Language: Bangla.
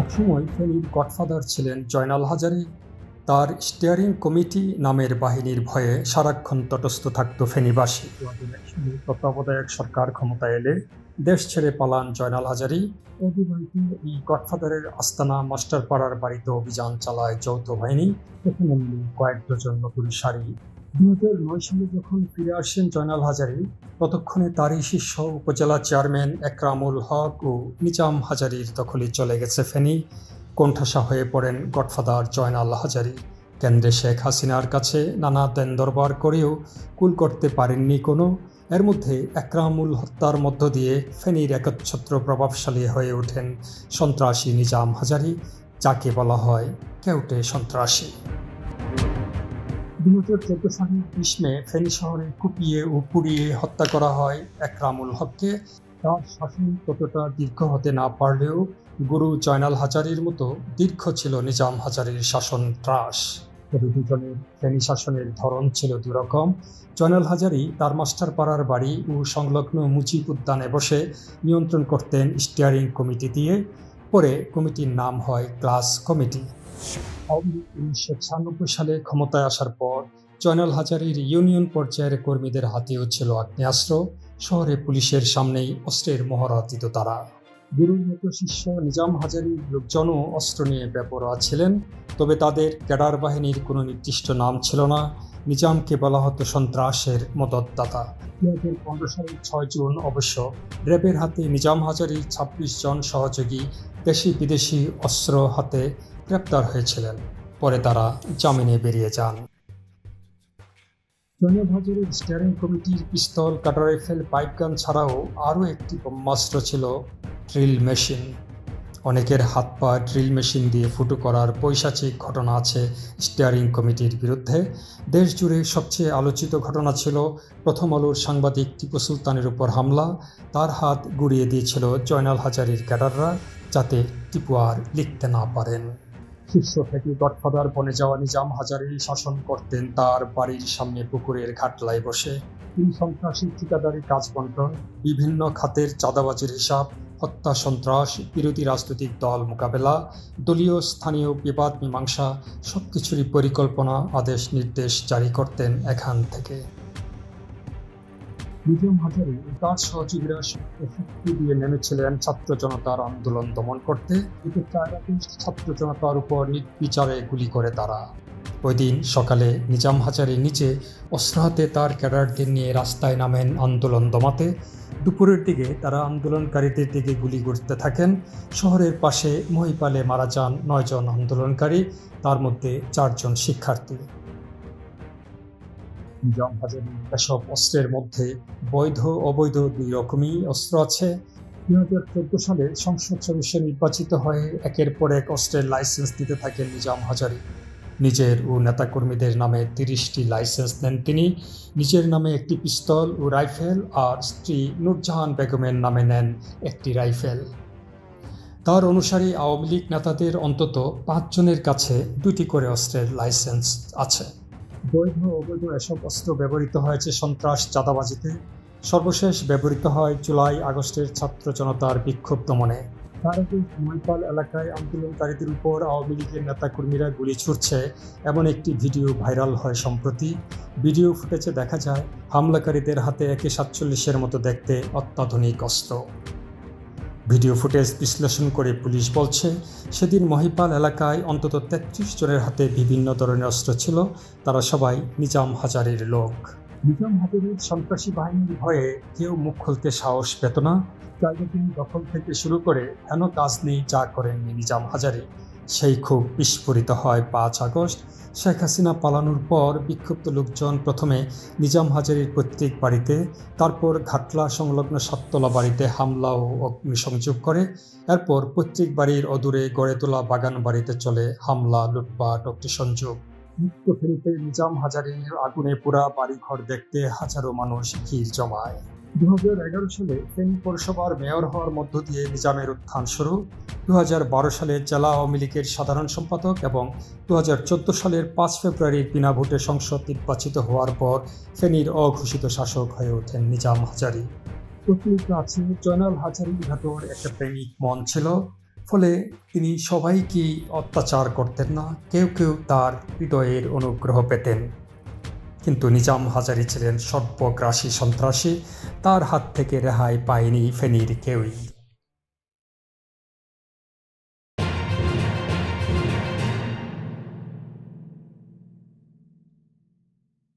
একসময় ফেনীর গডফাদার ছিলেন জয়নাল হাজারী। তার স্টিয়ারিং কমিটি নামের বাহিনীর ভয়ে সারাক্ষণ তটস্থ থাকত ফেনীবাসী। 2001 সালে তত্ত্বাবধায়ক সরকার ক্ষমতায় এলে দেশ ছেড়ে পালান জয়নাল হাজারী। অবিবাহিত এই গডফাদারের আস্তানা মাস্টারপাড়ার বাড়িতে অভিযান চালায় যৌথ বাহিনী। সেখানে মিলে কয়েক ডজন নতুন শাড়ি। 2009 সালে যখন ফিরে আসেন জয়নাল হাজারী, ততক্ষণে তারই শিষ্য উপজেলা চেয়ারম্যান একরামুল হক ও নিজাম হাজারীর দখলে চলে গেছে ফেনী। কোণঠাসা হয়ে পড়েন গডফাদার জয়নাল হাজারী। কেন্দ্রে শেখ হাসিনার কাছে নানা দেন দরবার করেও কুল করতে পারেননি কোনো। এর মধ্যে একরামুল হত্যার মধ্য দিয়ে ফেনীর একচ্ছত্র প্রভাবশালী হয়ে ওঠেন সন্ত্রাসী নিজাম হাজারী, যাকে বলা হয় কেউটে সন্ত্রাসী। 2014 সালের 20 মে ফেনী শহরে কুপিয়ে ও পুড়িয়ে হত্যা করা হয় একরামুল হককে। তার শাসন ততটা দীর্ঘ হতে না পারলেও গুরু জয়নাল হাজারীর মতো দীর্ঘ ছিল নিজাম হাজারীর শাসন ত্রাস। তবে দুজনের ফেনী শাসনের ধরন ছিল দুরকম। জয়নাল হাজারী তার মাস্টারপাড়ার বাড়ি ও সংলগ্ন মুজিব উদ্যানে বসে নিয়ন্ত্রণ করতেন স্টিয়ারিং কমিটি দিয়ে। পরে কমিটির নাম হয় ক্লাস কমিটি। 1996 সালে ক্ষমতায় আসার পর জয়নাল হাজারীর ইউনিয়ন পর্যায়ের কর্মীদের হাতেও ছিল আগ্নেয়াস্ত্র। শহরে পুলিশের সামনেই অস্ত্রের মহড়া দিত তারা। গুরুর মতো শিষ্য নিজাম হাজারীর লোকজনও অস্ত্র নিয়ে বেপরোয়া ছিলেন। তবে তাদের ক্যাডার বাহিনীর কোনো নির্দিষ্ট নাম ছিল না। নিজামকে বলা হতো সন্ত্রাসের মদতদাতা। 2015 সালের 6 জুন অবশ্য র্যাবের হাতে নিজাম হাজারীর 26 জন সহযোগী দেশি বিদেশি অস্ত্র হাতে গ্রেপ্তার হয়েছিলেন। পরে তারা জামিনে বেরিয়ে যান। জয়নাল হাজারীর স্টিয়ারিং কমিটির পিস্তল, কাটা রাইফেল, পাইপগান ছাড়াও আরও একটি ব্রহ্মাস্ত্র ছিল ড্রিল মেশিন। অনেকের হাত পা ড্রিল মেশিন দিয়ে ফুটো করার পৈশাচিক ঘটনা আছে স্টিয়ারিং কমিটির বিরুদ্ধে। দেশ জুড়ে সবচেয়ে আলোচিত ঘটনা ছিল প্রথম আলোর সাংবাদিক টিপু সুলতানের উপর হামলা। তার হাত গুঁড়িয়ে দিয়েছিল জয়নাল হাজারীর ক্যাডাররা, যাতে টিপু আর লিখতে না পারেন। শীর্ষ থেকে গডফাদার বনে যাওয়া নিজাম হাজারী শাসন করতেন তার বাড়ির সামনে পুকুরের ঘাটলায় বসে। তিনি সন্ত্রাসী ঠিকাদারি কাজ বন্টন, বিভিন্ন খাতের চাঁদাবাজির হিসাব, হত্যা, সন্ত্রাস, বিরোধী রাজনৈতিক দল মোকাবেলা, দলীয় স্থানীয় বিবাদ মীমাংসা সবকিছুরই পরিকল্পনা, আদেশ নির্দেশ জারি করতেন এখান থেকে। নিজাম হাজারী ও তার সহযোগীরা শক্তি দিয়ে নেমেছিলেন ছাত্র জনতার আন্দোলন দমন করতে। কিন্তু 4 আগস্ট ছাত্র জনতার উপর নির্বিচারে গুলি করে তারা। ওই দিন সকালে নিজাম হাজারী নিজে অস্ত্র হাতে তার ক্যাডারদের নিয়ে রাস্তায় নামেন আন্দোলন দমাতে। দুপুরের দিকে তারা আন্দোলনকারীদের দিকে গুলি করতে থাকেন। শহরের পাশে মহিপালে মারা যান 9 জন আন্দোলনকারী, তার মধ্যে 4 জন শিক্ষার্থী। নিজাম হাজারী এসব অস্ত্রের মধ্যে বৈধ অবৈধ 2 রকমই অস্ত্র আছে। 2014 সালে সংসদ সদস্য নির্বাচিত হয়ে একের পর এক অস্ত্রের লাইসেন্স দিতে থাকেন নিজাম হাজারী। নিজের ও নেতাকর্মীদের নামে 30টি লাইসেন্স নেন তিনি। নিজের নামে একটি পিস্তল ও রাইফেল, আর স্ত্রী নূরজাহান বেগমের নামে নেন একটি রাইফেল। তার অনুসারী আওয়ামী লীগ নেতাদের অন্তত 5 জনের কাছে 2টি করে অস্ত্রের লাইসেন্স আছে। বৈধ অবৈধ এসব অস্ত্র ব্যবহৃত হয়েছে সন্ত্রাস, চাঁদাবাজিতে। সর্বশেষ ব্যবহৃত হয় জুলাই আগস্টের ছাত্র জনতার বিক্ষোভ দমনে। তার আগে মহিপাল এলাকায় আন্দোলনকারীদের উপর আওয়ামী লীগের নেতাকর্মীরা গুলি ছুড়ছে এমন একটি ভিডিও ভাইরাল হয় সম্প্রতি। ভিডিও ফুটেজে দেখা যায় হামলাকারীদের হাতে AK-47-এর মতো দেখতে অত্যাধুনিক অস্ত্র। ভিডিও ফুটেজ বিশ্লেষণ করে পুলিশ বলছে, সেদিন মহিপাল এলাকায় অন্তত 33 জনের হাতে বিভিন্ন ধরনের অস্ত্র ছিল। তারা সবাই নিজাম হাজারীর লোক। নিজাম হাজারীর সন্ত্রাসী বাহিনীর ভয়ে কেউ মুখ খুলতে সাহস পেত না। জায়গাজমি দখল থেকে শুরু করে হেন কাজ নেই যা করেননি নিজাম হাজারী। সেই ক্ষোভ বিস্ফোরিত হয় 5 আগস্ট। শেখ হাসিনা পালানোর পর বিক্ষুব্ধ লোকজন প্রথমে নিজাম হাজারীর প্রত্যেক বাড়িতে, তারপর ঘাটলা সংলগ্ন 7তলা বাড়িতে হামলা ও অগ্নিসংযোগ করে। এরপর প্রত্যেক বাড়ির অদূরে গড়ে তোলা বাগান বাড়িতে চলে হামলা, লুটপাট, অগ্নিসংযোগ। মুক্ত ফেনীতে নিজাম হাজারীর আগুনে পোড়া বাড়িঘর দেখতে হাজারো মানুষ ভিড় জমায়। 2011 সালে ফেনী পৌরসভার মেয়র হওয়ার মধ্য দিয়ে নিজামের উত্থান শুরু। 2012 সালে জেলা আওয়ামী লীগের সাধারণ সম্পাদক এবং 2014 সালের 5 ফেব্রুয়ারির বিনা ভোটে সংসদ নির্বাচিত হওয়ার পর ফেনীর অঘোষিত শাসক হয়ে ওঠেন নিজাম হাজারী। প্রচলিত আছে জয়নাল হাজারীর ভেতর একটা প্রেমিক মন ছিল। ফলে তিনি সবাইকেই অত্যাচার করতেন না, কেউ কেউ তার হৃদয়ের অনুগ্রহ পেতেন। কিন্তু নিজাম হাজারী ছিলেন সর্বগ্রাসী সন্ত্রাসী, তার হাত থেকে রেহাই পায়নি ফেনীর কেউই।